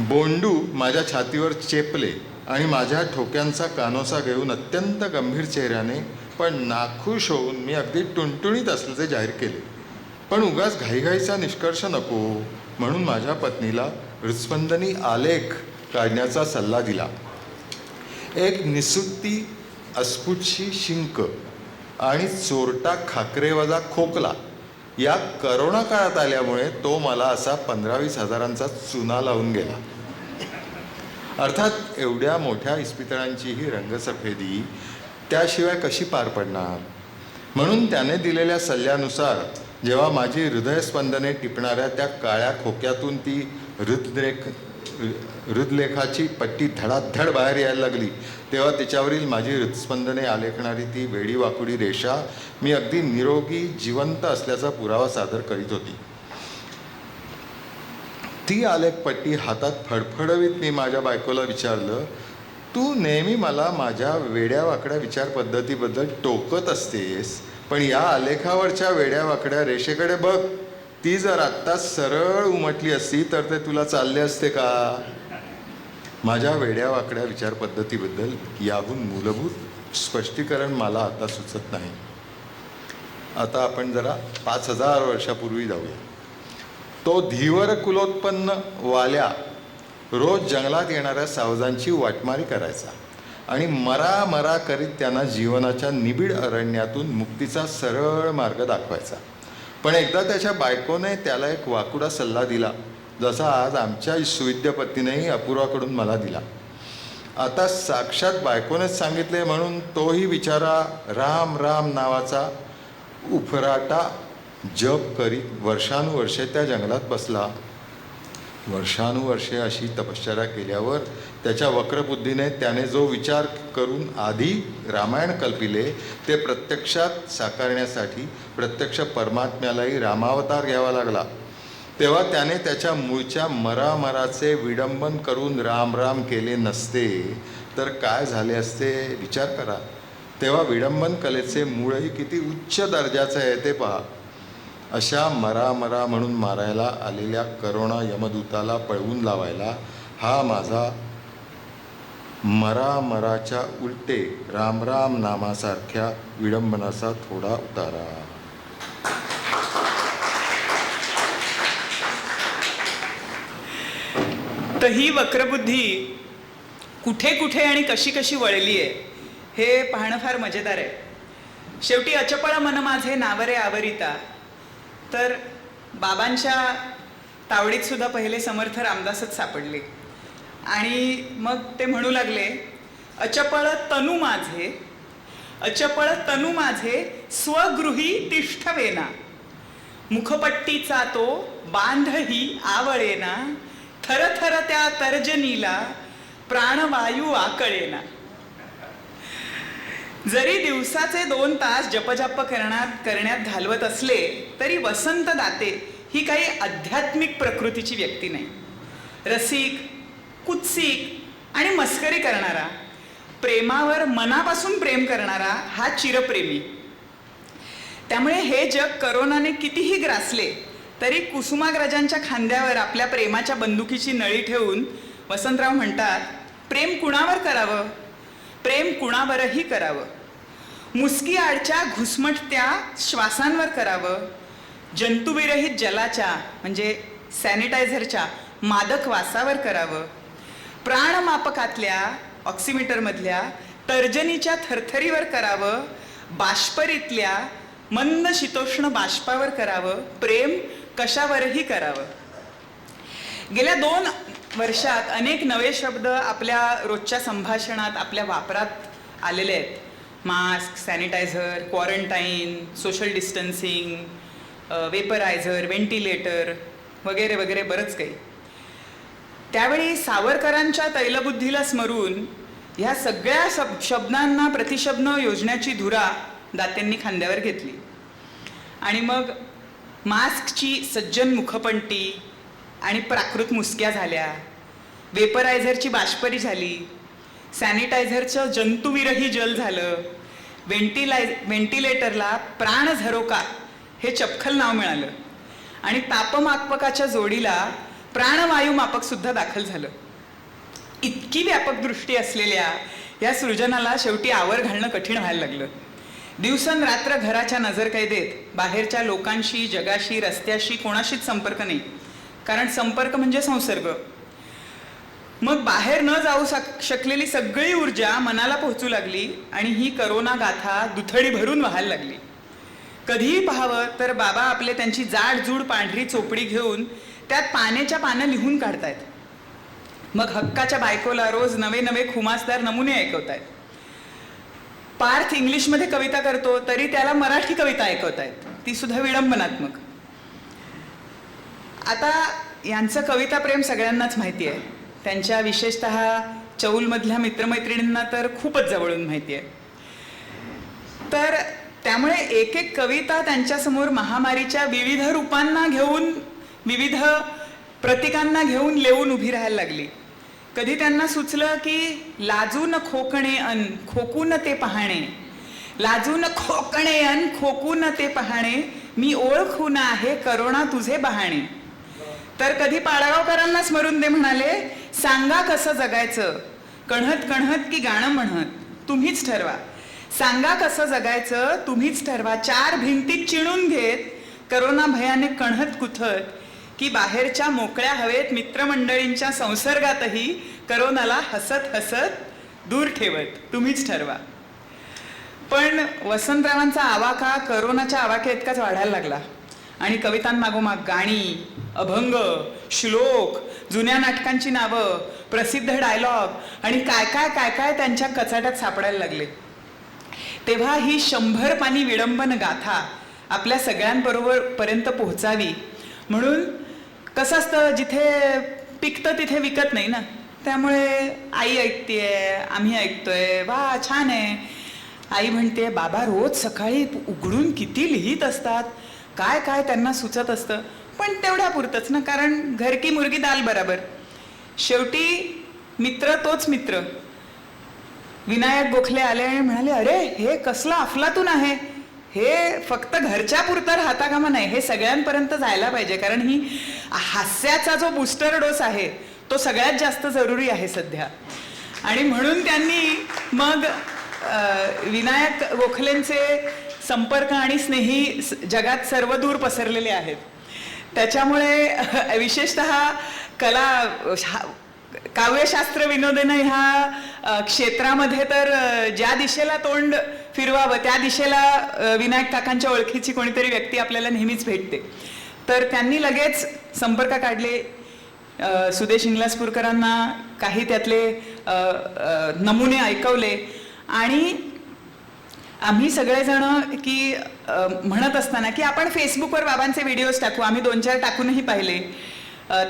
बोंडू माझ्या छातीवर चेपले आणि माझ्या ठोक्यांचा कानोसा घेऊन अत्यंत गंभीर चेहऱ्याने पण नाखुश होऊन मी अगदी टुणटुणीत असल्याचे जाहीर केले. पण उगाच घाईघाईचा निष्कर्ष नको म्हणून माझ्या पत्नीला हृत्स्पंदनी आलेख काढण्याचा सल्ला दिला. एक निसुत्ती अस्फुटशी शिंक आणि चोरटा खाकरेवजा खोकला या करोना काळात आल्यामुळे तो मला असा 15-20 हजारांचा चुना लावून गेला. अर्थात एवढ्या मोठ्या इस्पितळांची ही रंगसफेदी त्याशिवाय कशी पार पडणार, म्हणून त्याने दिलेल्या सल्ल्यानुसार जेव्हा माझी हृदयस्पंदने टिपणाऱ्या त्या काळ्या खोक्यातून ती हृदलेखाची पट्टी धडाधड बाहेर यायला लागली, तेव्हा तिच्यावरील माझी हृदस्पंदने आलेखणारी ती वेडीवाकुडी रेषा मी अगदी निरोगी जिवंत असल्याचा पुरावा सादर करीत होती. ती आलेखपट्टी हातात फडफडवीत मी माझ्या बायकोला विचारलं, तू नेहमी मला माझ्या वेड्यावाकड्या विचार पद्धतीबद्दल टोकत असतेस, पण या आलेखावरच्या वेड्यावाकड्या रेषेकडे बघ, ती जर आत्ता सरळ उमटली असती तर ते तुला चालले असते का? माझ्या वेड्यावाकड्या विचारपद्धतीबद्दल याहून मूलभूत स्पष्टीकरण मला आता सुचत नाही. आता आपण जरा 5000 वर्षापूर्वी जाऊया. तो धीवर कुलोत्पन्न वाल्या रोज जंगलात येणाऱ्या सावजांची वाटमारी करायचा आणि मरा मरा करीत त्यांना जीवनाच्या निबिड अरण्यातून मुक्तीचा सरळ मार्ग दाखवायचा. पण एकदा त्याच्या बायकोने त्याला एक वाकुडा सल्ला दिला, जसा आज आमच्या सुविद्यपतीनेही अपूर्वाकडून मला दिला. आता साक्षात बायकोनेच सांगितले म्हणून तोही बिचारा राम राम नावाचा उफराटा जप करीत वर्षानुवर्षे त्या जंगलात बसला. वर्षानुवर्षे अशी तपश्चर्या केल्यावर त्याच्या वक्रबुद्धीने त्याने जो विचार करून आधी रामायण कल्पिले ते प्रत्यक्षात साकारण्यासाठी प्रत्यक्ष परमात्म्यालाही रामावतार घ्यावा लागला. तेव्हा त्याने त्याच्या मूळच्या मरामराचे विडंबन करून राम राम केले नसते तर काय झाले असते विचार करा. तेव्हा विडंबन कलेचे मूळही किती उच्च दर्जाचे आहे ते पहा. अशा मरा मरा म्हणून मारायला आलेल्या करोना यमदूताला पळवून लावायला हा माझा मरा मराच्या उलटे राम राम नामासारख्या विडंबनाचा थोडा उतारा. तर ही वक्रबुद्धी कुठे कुठे आणि कशी कशी वळली आहे हे पाहणं फार मजेदार आहे. शेवटी अचपळ मन माझे नावरे आवरिता, तर बाबांच्या तावडीत सुद्धा पहिले समर्थ रामदासच सापडले आणि मग ते म्हणू लागले, अचपळ तनु माझे, अचपळ तनु माझे स्वगृही तिष्ठवेना, मुखपट्टीचा तो बांधही आवळेना, थर थर त्या तर्जनीला प्राणवायू आकळेना. जरी दिवसाचे 2 तास जपजाप करण्यात घालवत असले तरी वसंत दाते ही काही आध्यात्मिक प्रकृतीची व्यक्ती नाही. रसिक, कुत्सिक आणि मस्करी करणारा, प्रेमावर मनापासून प्रेम करणारा हा चिरप्रेमी. त्यामुळे हे जग करोनाने कितीही ग्रासले तरी कुसुमाग्रजांच्या खांद्यावर आपल्या प्रेमाच्या बंदुकीची नळी ठेवून वसंतराव म्हणतात, प्रेम कुणावर करावं, प्रेम कुणावरही करावं, मुस्की आडच्या घुसमटत्या श्वासांवर करावं, जंतुविरहित जलाच्या म्हणजे सॅनिटायझरच्या मादक वासावर करावं, प्राणमापकातल्या ऑक्सिमीटरमधल्या तर्जनीच्या थरथरीवर करावं, बाष्परीतल्या मंद शीतोष्ण बाष्पावर करावं, प्रेम कशावरही करावं. गेल्या 2 वर्षात अनेक नवे शब्द आपल्या रोजच्या संभाषणात आपल्या वापरात आलेले आहेत. Mask, sanitizer, quarantine, social distancing, vaporizer, ventilator वगैरे वगैरे बरंच काही. त्यावेळी सावरकरांच्या तैलबुद्धीला स्मरून ह्या सगळ्या शब्दांना प्रतिशब्द योजण्याची धुरा दात्यांनी खांद्यावर घेतली आणि मग मास्कची सज्जन मुखपंटी आणि प्राकृत मुसक्या झाल्या, वेपरायझरची बाष्परी झाली, सॅनिटायझरचं जंतुविरही जल झालं, व्हेंटिलेटरला प्राण झरोका हे चपखल नाव मिळालं आणि तापमापकाच्या जोडीला प्राणवायू मापक सुद्धा दाखल झालं. इतकी व्यापक दृष्टी असलेल्या या सृजनाला शेवटी आवर घालणं कठीण व्हायला लागलं. दिवसनरात्र घराच्या नजरकैदेत बाहेरच्या लोकांशी, जगाशी, रस्त्याशी कोणाशीच संपर्क नाही, कारण संपर्क म्हणजे संसर्ग. मग बाहेर न जाऊ शकलेली सगळी ऊर्जा मनाला पोहोचू लागली आणि ही करोना गाथा दुथडी भरून व्हायला लागली. कधीही पाहावं तर बाबा आपले त्यांची जाडजूड पांढरी चोपडी घेऊन त्यात पाण्याच्या पानं लिहून काढतायत. मग हक्काच्या बायकोला रोज नवे नवे खुमासदार नमुने ऐकवतायत. पार्थ इंग्लिशमध्ये कविता करतो तरी त्याला मराठी कविता ऐकवतायत, ती सुद्धा विडंबनात्मक. आता यांचं कविता प्रेम सगळ्यांनाच माहिती आहे. त्यांच्या विशेषतः चौलमधल्या मित्रमैत्रिणींना तर खूपच जवळून माहिती आहे. तर त्यामुळे एक एक कविता त्यांच्यासमोर महामारीच्या विविध रूपांना घेऊन, विविध प्रतीकांना घेऊन लेवून उभी राहायला लागली. कधी त्यांना सुचलं की लाजून खोकणे अन खोकून ते पाहणे, लाजून खोकणे अन खोकून ते पाहणे, मी ओळखून आहे करोना तुझे बहाणे. तर कधी पाडगावकरांना स्मरून ते म्हणाले, सांगा कसं जगायचं, कण्हत कण्हत की गाणं म्हणत, तुम्हीच ठरवा. सांगा कसं जगायचं, तुम्हीच ठरवा. चार भिंतीत चिणून घेत करोना भयाने कण्हत कुथत, की बाहेरच्या मोकळ्या हवेत मित्रमंडळींच्या संसर्गातही करोनाला हसत हसत दूर ठेवत, तुम्हीच ठरवा. पण वसंतरावांचा आवाका करोनाच्या आवाक्या इतकाच वाढायला लागला आणि कवितांमागोमाग गाणी, अभंग, श्लोक, जुन्या नाटकांची नावं, प्रसिद्ध डायलॉग आणि काय काय काय काय त्यांच्या कचाट्यात सापडायला लागले. तेव्हा ही 100 पानी विडंबन गाथा आपल्या सगळ्यांबरोबर पर्यंत पोहोचावी म्हणून कसं असतं, जिथे पिकतं तिथे विकत नाही ना. त्यामुळे आई ऐकतेय, आम्ही ऐकतोय, वा छान आहे. आई म्हणते, बाबा रोज सकाळी उघडून किती लिहित असतात, काय काय त्यांना सुचत असतं. पण तेवढ्यापुरतंच ना, कारण घर की मुर्गी दाल बराबर. शेवटी मित्र तोच मित्र. विनायक गोखले आले आणि म्हणाले, अरे हे कसलं अफलातून आहे, हे फक्त घरच्या पुरतं राहता कामा नाही, हे सगळ्यांपर्यंत जायला पाहिजे. कारण ही हास्याचा जो बूस्टर डोस आहे तो सगळ्यात जास्त जरुरी आहे सध्या. आणि म्हणून त्यांनी मग विनायक गोखलेंचे संपर्क आणि स्नेही जगात सर्वदूर पसरलेले आहेत. त्याच्यामुळे विशेषतः काव्यशास्त्र विनोदनं ह्या क्षेत्रामध्ये तर ज्या दिशेला तोंड फिरवावं त्या दिशेला विनायक काकांच्या ओळखीची कोणीतरी व्यक्ती आपल्याला नेहमीच भेटते. तर त्यांनी लगेच संपर्क काढले. सुदेश इंगलासपूरकरांना काही त्यातले नमुने ऐकवले आणि आम्ही सगळेजण की म्हणत असताना की आपण फेसबुकवर बाबांचे व्हिडिओज टाकू. आम्ही 2-4 टाकूनही पाहिले.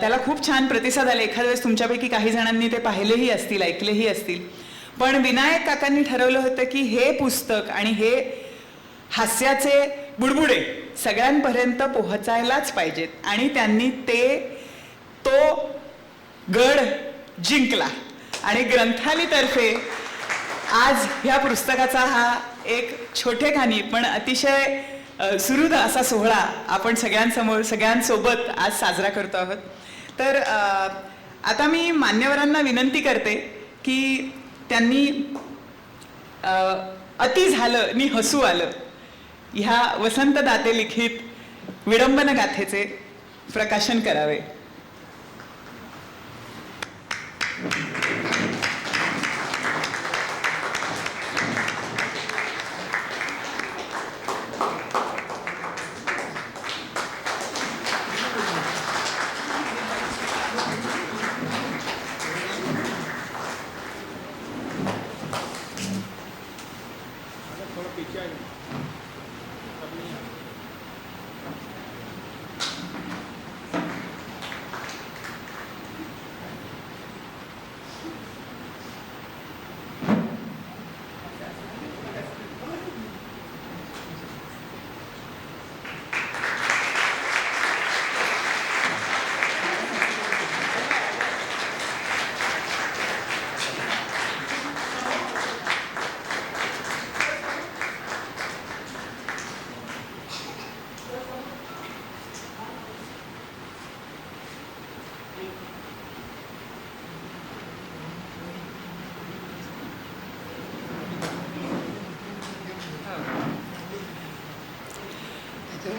त्याला खूप छान प्रतिसाद आले. एखाद्या वेळेस तुमच्यापैकी काही जणांनी ते पाहिलेही असतील, ऐकलेही असतील. पण विनायक काकांनी ठरवलं होतं की हे पुस्तक आणि हे हास्याचे बुडबुडे सगळ्यांपर्यंत पोहोचायलाच पाहिजेत. आणि त्यांनी तो गड जिंकला आणि ग्रंथालीतर्फे आज ह्या पुस्तकाचा हा एक छोटेखानी पण अतिशय सुहृद असा सोहळा आपण सगळ्यांसोबत आज साजरा करतो आहोत. तर आता मी मान्यवरांना विनंती करते की त्यांनी अति झालं नि हसू आलं ह्या वसंत दाते लिखित विडंबन गाथेचे प्रकाशन करावे.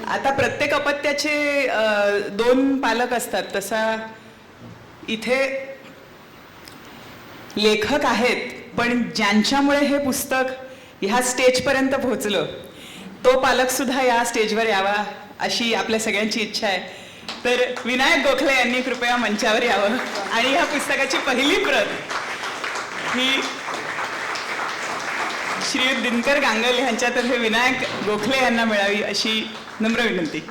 आता प्रत्येक अपत्याचे 2 पालक असतात. तसा इथे लेखक आहेत, पण ज्यांच्यामुळे हे पुस्तक ह्या स्टेजपर्यंत पोहोचलं तो पालक सुद्धा या स्टेजवर यावा अशी आपल्या सगळ्यांची इच्छा आहे. तर विनायक गोखले यांनी कृपया मंचावर यावं आणि ह्या पुस्तकाची पहिली प्रत ही श्री दिनकर गांगल यांच्यातर्फे विनायक गोखले यांना मिळावी अशी नम्र विनंती.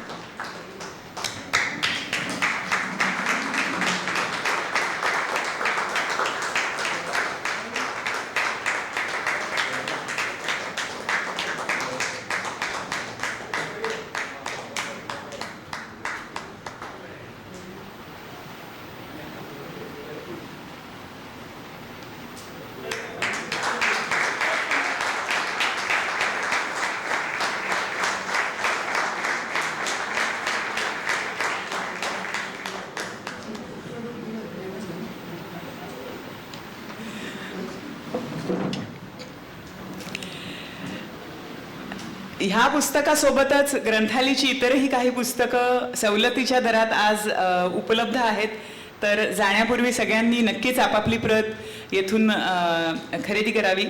ह्या पुस्तकासोबतच ग्रंथालयाची इतरही काही पुस्तकं सवलतीच्या दरात आज उपलब्ध आहेत. तर जाण्यापूर्वी सगळ्यांनी नक्कीच आपापली प्रत येथून खरेदी करावी.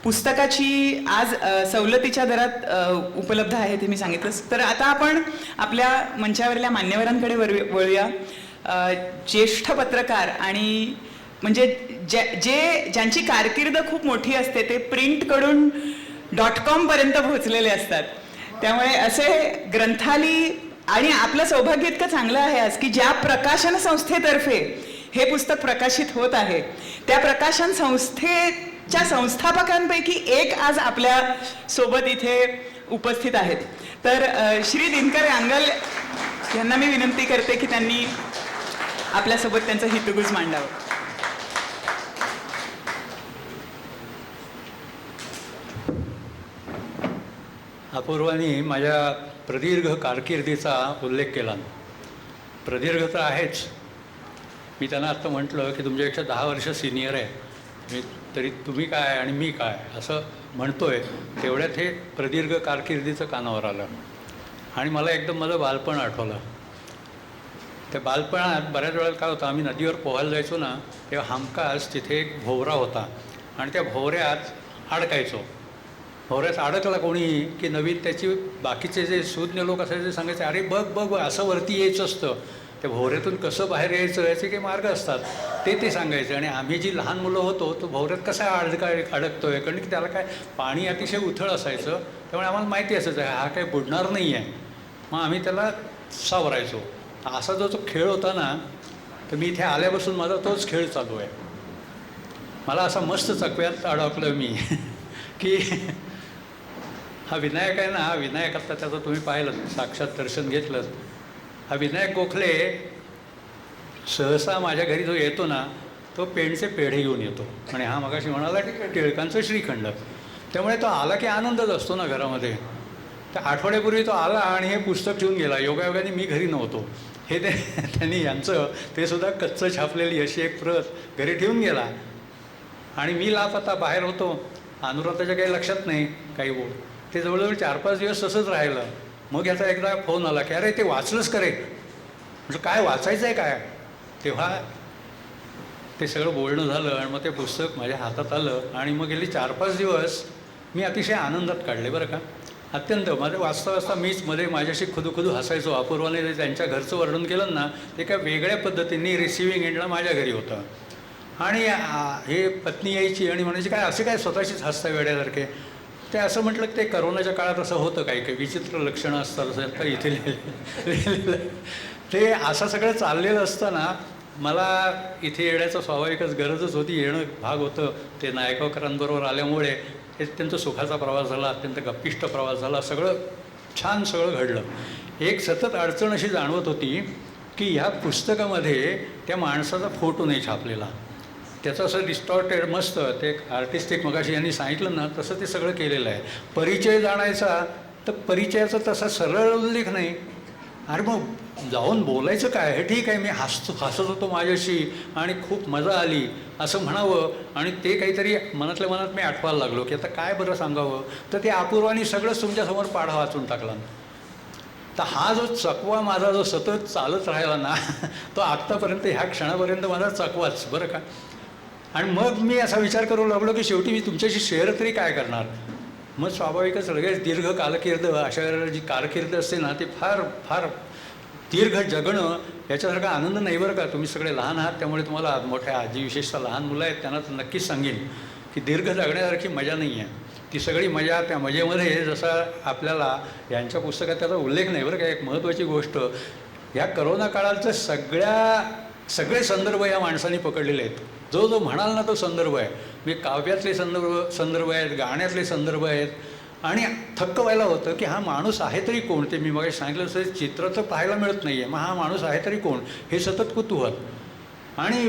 पुस्तकाची आज सवलतीच्या दरात उपलब्ध आहे ते मी सांगितलंच. तर आता आपण आपल्या मंचावरल्या मान्यवरांकडे वळूया. ज्येष्ठ पत्रकार आणि म्हणजे ज्यांची कारकीर्द खूप मोठी असते ते प्रिंटकडून .com पर्यंत पोहोचलेले असतात. त्यामुळे असे ग्रंथालय आणि आपलं सौभाग्य इतकं चांगलं आहे आज की ज्या प्रकाशन संस्थेतर्फे हे पुस्तक प्रकाशित होत आहे त्या प्रकाशन संस्थेच्या संस्थापकांपैकी एक आज आपल्या सोबत इथे उपस्थित आहेत. तर श्री दिनकर यांगल यांना मी विनंती करते की त्यांनी आपल्यासोबत त्यांचं हितगुज मांडावं. अपूर्वानी माझ्या प्रदीर्घ कारकिर्दीचा उल्लेख केला. प्रदीर्घ तर आहेच. मी त्यांना आत्ता म्हटलं की तुमच्यापेक्षा 10 वर्ष सिनियर आहे, मी तरी तुम्ही काय आणि मी काय असं म्हणतोय, तेवढ्यात हे प्रदीर्घ कारकिर्दीचं कानावर आलं. आणि मला एकदम माझं बालपण आठवलं. त्या बालपणात बऱ्याच वेळेला काय होतं, आम्ही नदीवर पोहायला जायचो ना, तेव्हा हमखास तिथे एक भोवरा होता आणि त्या भोवऱ्यात अडकायचो. भोवऱ्यात अडकला कोणी की नवीन त्याची बाकीचे जे सुज्ञ लोक असायचे ते सांगायचे, अरे बघ बघ बघ असं वरती यायचं असतं, त्या भोवऱ्यातून कसं बाहेर यायचं याचे काही मार्ग असतात ते सांगायचे. आणि आम्ही जी लहान मुलं होतो तो भोवऱ्यात कसा अडकतोय, कारण की त्याला काय पाणी अतिशय उथळ असायचं, त्यामुळे आम्हाला माहिती असायचं हा काही बुडणार नाही आहे. मग आम्ही त्याला सावरायचो. असा जो खेळ होता ना, तर मी इथे आल्यापासून माझा तोच खेळ चालू आहे. मला असा मस्त चकव्यात अडकलं मी की हा विनायक आहे ना, हा विनायक आता त्याचं तुम्ही पाहिलं, साक्षात दर्शन घेतलं. हा विनायक गोखले सहसा माझ्या घरी जो येतो ना, तो पेंडचे पेढे घेऊन येतो. आणि हा मगाशी म्हणाला की टिळकांचं श्रीखंड. त्यामुळे तो आला की आनंदच असतो ना घरामध्ये. तर आठवड्यापूर्वी तो आला आणि हे पुस्तक ठेवून गेला. योगायोगाने मी घरी नव्हतो. हे त्यांनी यांचं ते सुद्धा कच्चं छापलेली अशी एक प्रत घरी ठेवून गेला. आणि मी लापता बाहेर होतो. अनुराधाच्या काही लक्षात नाही काही बोल. ते जवळजवळ 4-5 दिवस तसंच राहिलं. मग याचा एकदा फोन आला की अरे ते वाचलंच करे. म्हटलं काय वाचायचं आहे काय. तेव्हा ते सगळं बोलणं झालं आणि मग ते पुस्तक माझ्या हातात आलं. आणि मग गेली 4-5 दिवस मी अतिशय आनंदात काढले बरं का. अत्यंत माझं वाचता वाचता मीच मध्ये माझ्याशी खुदू हसायचो. अपूर्वाने त्यांच्या घरचं वर्णन केलं ना, ते काय वेगळ्या पद्धतीने रिसिव्हिंग एंडला माझ्या घरी होतं. आणि हे पत्नी यायची आणि म्हणायची काय असे काय स्वतःशीच हसता वेड्यासारखे. ते असं म्हटलं की ते करोनाच्या काळात असं होतं काही विचित्र लक्षणं असतात असं तर इथे लिहिलं. ते असं सगळं चाललेलं असताना मला इथे येण्याचं स्वाभाविकच गरजच होती, येणं भाग होतं. ते नायकवकरांबरोबर आल्यामुळे हे अत्यंत सुखाचा प्रवास झाला, अत्यंत गप्पिष्ट प्रवास झाला, सगळं छान सगळं घडलं. एक सतत अडचण अशी जाणवत होती की ह्या पुस्तकामध्ये त्या माणसाचा फोटो नाही छापलेला. त्याचं असं डिस्टॉर्टेड मस्त ते आर्टिस्टिक मगाशी यांनी सांगितलं ना तसं ते सगळं केलेलं आहे. परिचय जाणायचा तर परिचयाचा तसा सरळ उल्लेख नाही. अरे मग जाऊन बोलायचं काय, हे ठीक आहे, मी हसत होतो माझ्याशी आणि खूप मजा आली असं म्हणावं. आणि ते काहीतरी मनातल्या मनात मी आठवायला लागलो की आता काय बरं सांगावं. तर ते अपूर्वानी सगळंच तुमच्यासमोर पाढा वाचून टाकला. तर हा जो चकवा माझा जो सतत चालत राहिला ना, तो आत्तापर्यंत ह्या क्षणापर्यंत माझा चकवाच बरं का. आणि मग मी असा विचार करू लागलो की शेवटी मी तुमच्याशी शेअर तरी काय करणार. मग स्वाभाविकच लगेच दीर्घ कालकीर्द अशा जी कारकीर्द असते ना, ती फार फार दीर्घ जगणं याच्यासारखा आनंद नाही बरं का. तुम्ही सगळे लहान आहात त्यामुळे तुम्हाला मोठ्या आजी विशेषतः लहान मुलं आहेत त्यांना तर नक्कीच सांगेन की दीर्घ जगण्यासारखी मजा नाही आहे. ती सगळी मजा त्या मजेमध्ये जसा आपल्याला यांच्या पुस्तकात त्याचा उल्लेख नाही बरं का. एक महत्त्वाची गोष्ट, ह्या करोना काळाचं सगळे संदर्भ या माणसांनी पकडलेले आहेत. जो जो म्हणाल ना तो संदर्भ आहे. मी काव्यातले संदर्भ आहेत, गाण्यातले संदर्भ आहेत. आणि थक्क व्हायला होतं की हा माणूस आहे तरी कोण. ते मी मग सांगितलं तसं चित्र तर पाहायला मिळत नाही आहे, मग हा माणूस आहे तरी कोण हे सतत कुतूहल. आणि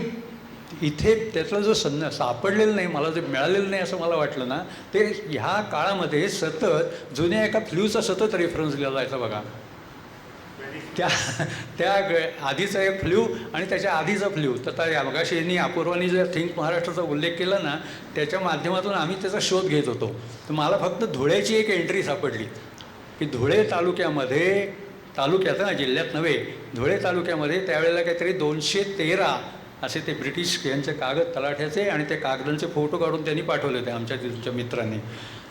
इथे त्यातलं जो सापडलेलं नाही, मला जे मिळालेलं नाही असं मला वाटलं ना, ते ह्या काळामध्ये सतत जुन्या एका फ्ल्यूचा सतत रेफरन्स दिला जायचा बघा. त्या त्या आधीचा एक फ्ल्यू आणि त्याच्या आधीचा फ्ल्यू. तर मगाशी यांनी अपूर्वानी जर थिंक महाराष्ट्राचा उल्लेख केला ना, त्याच्या माध्यमातून आम्ही त्याचा शोध घेत होतो. तर मला फक्त धुळ्याची एक एंट्री सापडली की धुळे तालुक्यात ना, जिल्ह्यात नव्हे, धुळे तालुक्यामध्ये त्यावेळेला काहीतरी 213 असे ते ब्रिटिश यांचे कागद तलाठ्याचे आणि ते कागदांचे फोटो काढून त्यांनी पाठवले होते आमच्या तिथच्या मित्रांनी.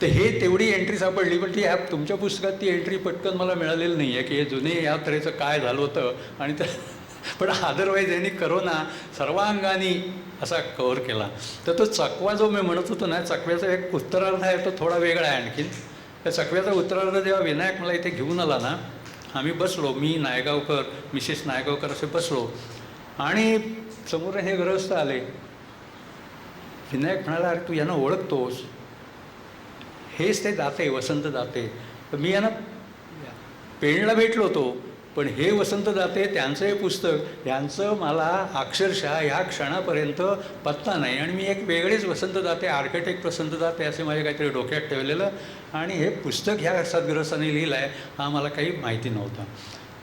तर हे तेवढी एंट्री सापडली, पण ती तुमच्या पुस्तकात ती एंट्री पटकन मला मिळालेली नाही आहे की हे जुने या तऱ्हेचं काय झालं होतं. आणि पण अदरवाईज यांनी करोना सर्वांगाने असा कव्हर केला. तर तो चकवा जो मी म्हणत होतो ना, चकव्याचा एक उत्तरार्ध आहे, तो थोडा वेगळा आहे आणखीन. त्या चकव्याचा उत्तरार्ध जेव्हा विनायक मला इथे घेऊन आला ना, आम्ही बसलो, मी नायगावकर, मिसेस नायगावकर असे बसलो आणि समोर हे गृहस्थ आले. विनायक म्हणाला, अरे तू यांना ओळखतोस, हेच ते दाते, वसंत दाते. तर मी यांना पेणला भेटलो होतो, पण हे वसंत दाते, त्यांचं हे पुस्तक, यांचं मला अक्षरशः ह्या क्षणापर्यंत पत्ता नाही. आणि मी एक वेगळेच वसंत दाते, आर्किटेक्ट वसंत दाते असे माझे काहीतरी डोक्यात ठेवलेलं, आणि हे पुस्तक ह्या सद्गृहस्थांनी लिहिलं आहे हा मला काही माहिती नव्हता.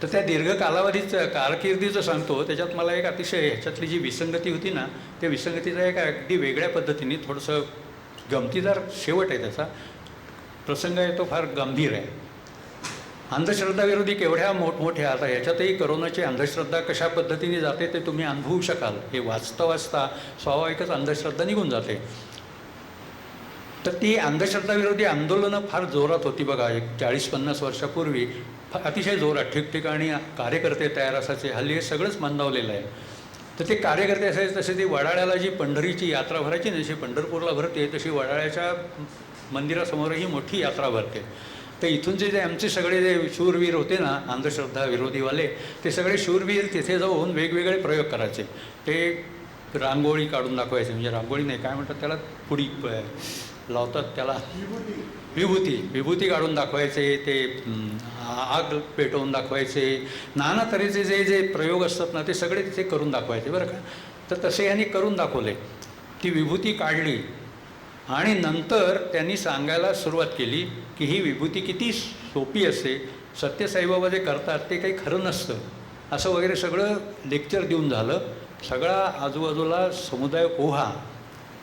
तर त्या दीर्घ कालावधीचं कारकिर्दीचं सांगतो, त्याच्यात मला एक अतिशय ह्याच्यातली जी विसंगती होती ना, त्या विसंगतीचा एक अगदी वेगळ्या पद्धतीने थोडंसं गमतीदार शेवट आहे. त्याचा प्रसंग आहे तो फार गंभीर आहे. अंधश्रद्धाविरोधी केवढ्या मोठमोठ्या, आता ह्याच्यातही करोनाची अंधश्रद्धा कशा पद्धतीने जाते ते तुम्ही अनुभवू शकाल. हे वाचता वाचता स्वाभाविकच अंधश्रद्धा निघून जाते. तर ती अंधश्रद्धाविरोधी आंदोलनं फार जोरात होती बघा. एक 40-50 वर्षापूर्वी अतिशय जोरात ठिकठिकाणी कार्यकर्ते तयार असायचे. हल्ली हे सगळंच मंदावलेलं आहे. तर ते कार्यकर्ते असायचे, तसे ती वडाळ्याला जी पंढरीची यात्रा भरायची ना, जशी पंढरपूरला भरते तशी वडाळ्याच्या मंदिरासमोरही मोठी यात्रा भरते. तर इथूनचे जे आमचे सगळे जे शूरवीर होते ना, अंधश्रद्धा विरोधीवाले, ते सगळे शूरवीर तिथे जाऊन वेगवेगळे प्रयोग करायचे. ते रांगोळी काढून दाखवायचे, म्हणजे रांगोळी नाही, काय म्हणतात त्याला, पुडी लावतात त्याला, विभूती काढून दाखवायचे, ते आग पेटवून दाखवायचे, नाना तऱ्हेचे जे जे प्रयोग असतात ना, ते सगळे तिथे करून दाखवायचे बरं का. तर तसे यांनी करून दाखवले. ती विभूती काढली आणि नंतर त्यांनी सांगायला सुरुवात केली की ही विभूती किती सोपी असते, सत्यसाईबाबा जे करतात ते काही खरं नसतं, असं वगैरे सगळं लेक्चर देऊन झालं. सगळा आजूबाजूला समुदाय ओहा,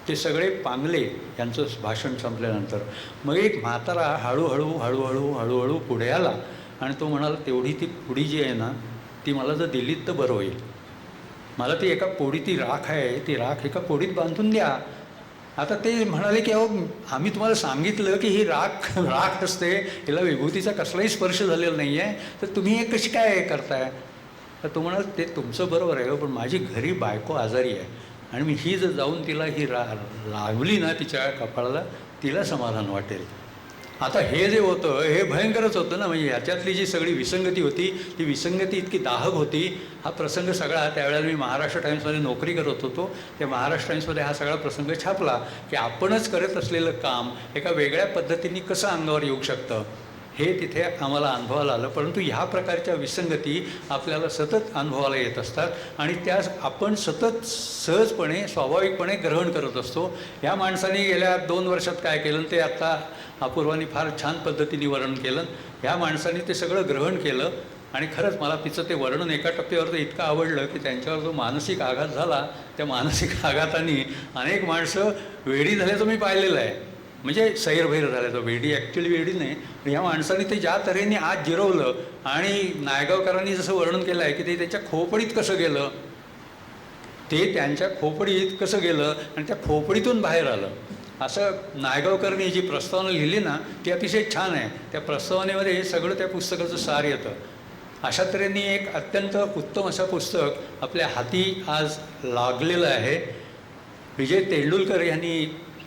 ते सगळे पांगले यांचं भाषण संपल्यानंतर. मग एक म्हातारा हळूहळू पुढे आला आणि तो म्हणाला, तेवढी ती पुडी जी आहे ना, ती मला जर दिलीत तर बरं होईल. मला ती एका पोडी, ती राख आहे, ती राख एका पोडीत बांधून द्या. आता ते म्हणाले की अहो, आम्ही तुम्हाला सांगितलं की ही राख असते, हिला विभूतीचा कसलाही स्पर्श झालेला नाही आहे, तर तुम्ही हे कशी काय करताय. तर तो म्हणाल, ते तुमचं बरोबर आहे, पण माझी घरी बायको आजारी आहे आणि मी ही जर जाऊन तिला ही लावली ना तिच्या कपाळाला, तिला समाधान वाटेल. आता हे जे होतं हे भयंकरच होतं ना. म्हणजे ह्याच्यातली जी सगळी विसंगती होती, ती विसंगती इतकी दाहक होती. हा प्रसंग सगळा, त्यावेळेला मी महाराष्ट्र टाइम्समध्ये नोकरी करत होतो, त्या महाराष्ट्र टाइम्समध्ये हा सगळा प्रसंग छापला की आपणच करत असलेलं काम एका वेगळ्या पद्धतीने कसं अंगावर येऊ शकतं, हे तिथे आम्हाला अनुभवायला आलं. परंतु ह्या प्रकारच्या विसंगती आपल्याला सतत अनुभवाला येत असतात आणि त्या आपण सतत सहजपणे स्वाभाविकपणे ग्रहण करत असतो. ह्या माणसाने गेल्या 2 वर्षात काय केलं ते आत्ता अपूर्वानी फार छान पद्धतीने वर्णन केलं. ह्या माणसाने ते सगळं ग्रहण केलं आणि खरंच मला तिचं ते वर्णन एका टप्प्यावर तर इतकं आवडलं की त्यांच्यावर जो मानसिक आघात झाला, त्या मानसिक आघाताने अनेक माणसं वेडी झाल्याचं मी पाहिलेलं आहे. म्हणजे सैरभैर झाल्याचं, वेडी ॲक्च्युली वेडी नाही, पण ह्या माणसाने ते ज्या तऱ्हेने आत जिरवलं आणि नायगावकरांनी जसं वर्णन केलं आहे की ते त्यांच्या खोपडीत कसं गेलं, ते त्यांच्या खोपडीत कसं गेलं आणि त्या खोपडीतून बाहेर आलं, असं नायगावकरांनी जी प्रस्तावना लिहिली ना ती अतिशय छान आहे. त्या प्रस्तावनेमध्ये हे सगळं त्या पुस्तकाचं सार येतं. अशा तऱ्हेने एक अत्यंत उत्तम असं पुस्तक आपल्या हाती आज लागलेलं आहे. विजय तेंडुलकर यांनी,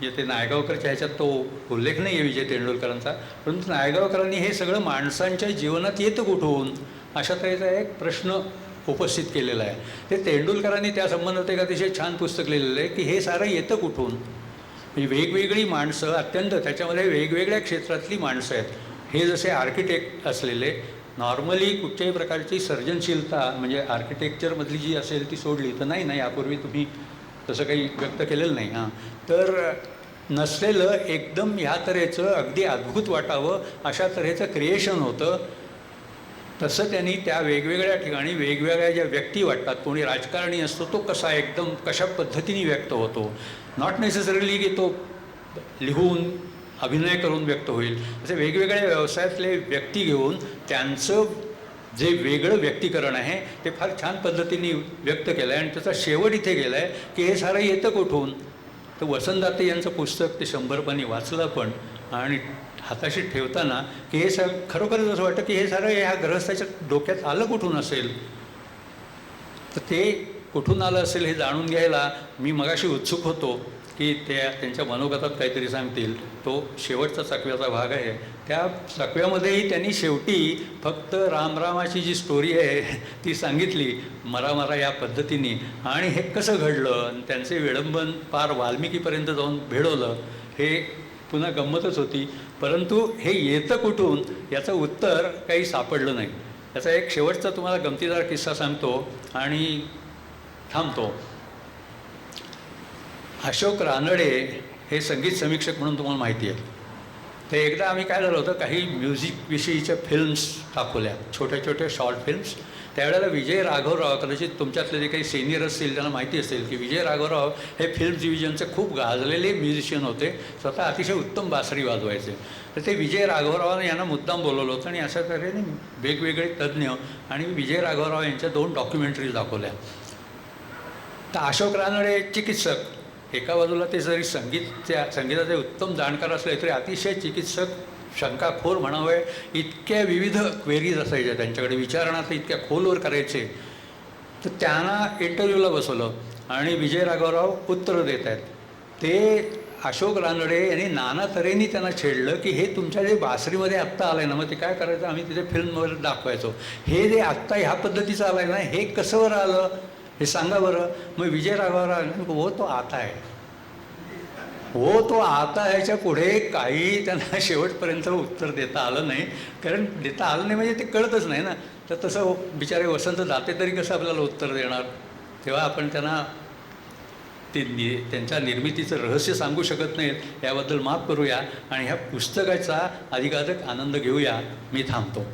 ते नायगावकरच्या ह्याच्यात तो उल्लेख नाही आहे विजय तेंडुलकरांचा, परंतु नायगावकरांनी हे सगळं माणसांच्या जीवनात येतं कुठून, अशा तऱ्हेचा एक प्रश्न उपस्थित केलेला आहे. ते तेंडुलकरांनी त्या संबंधात एक अतिशय छान पुस्तक लिहिलेलं आहे की हे सारं येतं कुठून. म्हणजे वेगवेगळी माणसं, अत्यंत त्याच्यामध्ये वेगवेगळ्या क्षेत्रातली माणसं आहेत. हे जसे आर्किटेक्ट असलेले, नॉर्मली कुठच्याही प्रकारची सर्जनशीलता म्हणजे आर्किटेक्चरमधली जी असेल ती सोडली तर नाही, यापूर्वी तुम्ही तसं काही व्यक्त केलेलं नाही. तर नसलेलं एकदम ह्या तऱ्हेचं अगदी अद्भुत वाटावं अशा तऱ्हेचं क्रिएशन होतं. तसं त्यांनी त्या वेगवेगळ्या ठिकाणी वेगवेगळ्या ज्या व्यक्ती वाटतात, कोणी राजकारणी असतो तो कसा एकदम कशा पद्धतीने व्यक्त होतो, नॉट नेसेसरीली की तो लिहून अभिनय करून व्यक्त होईल, असे वेगवेगळ्या व्यवसायातले व्यक्ती घेऊन त्यांचं जे वेगळं व्यक्तीकरण आहे ते फार छान पद्धतीने व्यक्त केलं आहे. आणि त्याचा शेवट इथे गेला आहे की हे सारं येतं कुठून. तर वसंत दाते यांचं पुस्तक ते 100 पानी वाचलं पण, आणि हाताशी ठेवताना की हे सगळं खरोखरच असं वाटतं की हे सारं ह्या गृहस्थाच्या डोक्यात आलं कुठून असेल. तर ते कुठून आलं असेल हे जाणून घ्यायला मी मगाशी उत्सुक होतो की त्यांच्या मनोगतात काहीतरी सांगतील. तो शेवटचा चकव्याचा भाग आहे. त्या चकव्यामध्येही त्यांनी शेवटी फक्त रामरामाची जी स्टोरी आहे ती सांगितली मरा या पद्धतीने, आणि हे कसं घडलं आणि त्यांचे विडंबन पार वाल्मिकीपर्यंत जाऊन भेडवलं हे पुन्हा गंमतच होती. परंतु हे येतं कुठून याचं उत्तर काही सापडलं नाही. याचा एक शेवटचा तुम्हाला गमतीदार किस्सा सांगतो आणि थांबतो. अशोक रानडे हे संगीत समीक्षक म्हणून तुम्हाला माहिती आहे. ते एकदा आम्ही काय झालं होतं, काही म्युझिकविषयीच्या फिल्म्स दाखवल्या, छोट्या छोट्या शॉर्ट फिल्म्स. त्यावेळेला विजय राघवराव, कदाचित तुमच्यातले जे काही सिनियर असतील त्यांना माहिती असेल की विजय राघवराव हे फिल्म डिव्हिजनचे खूप गाजलेले म्युझिशियन होते, स्वतः अतिशय उत्तम बासरी वाजवायचे. तर ते विजय राघवरावांनी यांना मुद्दाम बोलवलं होतं आणि अशा तऱ्हेने वेगवेगळे तज्ज्ञ आणि विजय राघवराव यांच्या 2 डॉक्युमेंटरीज दाखवल्या. तर अशोक रानडे चिकित्सक, एका बाजूला ते जरी संगीताचे उत्तम जाणकार असले तरी अतिशय चिकित्सक, शंकाखोर म्हणावे इतक्या विविध क्वेरीज असायच्या त्यांच्याकडे, विचारणा तर इतक्या खोलवर करायचे. तर त्यांना इंटरव्ह्यूला बसवलं आणि विजय राघवराव उत्तरं देत आहेत. ते अशोक रानडे यांनी नाना तऱ्हेने त्यांना छेडलं की हे तुमच्या जे बासरीमध्ये आत्ता आलं आहे ना, मग ते काय करायचं, आम्ही तिथे फिल्मवर दाखवायचो, हे जे आत्ता ह्या पद्धतीचं आलं आहे ना हे कसं बरं आलं हे सांगा बरं. मग विजय राघवराव हो तो आता आहे, हो तो आता ह्याच्या पुढे काही त्यांना शेवटपर्यंत उत्तर देता आलं नाही. कारण देता आलं नाही म्हणजे ते कळतच नाही ना. तर तसं बिचारे वसंत दाते तरी कसं आपल्याला उत्तर देणार. तेव्हा आपण त्यांना त्यांच्या निर्मितीचं रहस्य सांगू शकत नाहीत, याबद्दल माफ करूया आणि ह्या पुस्तकाचा अधिकाधिक आनंद घेऊया. मी थांबतो.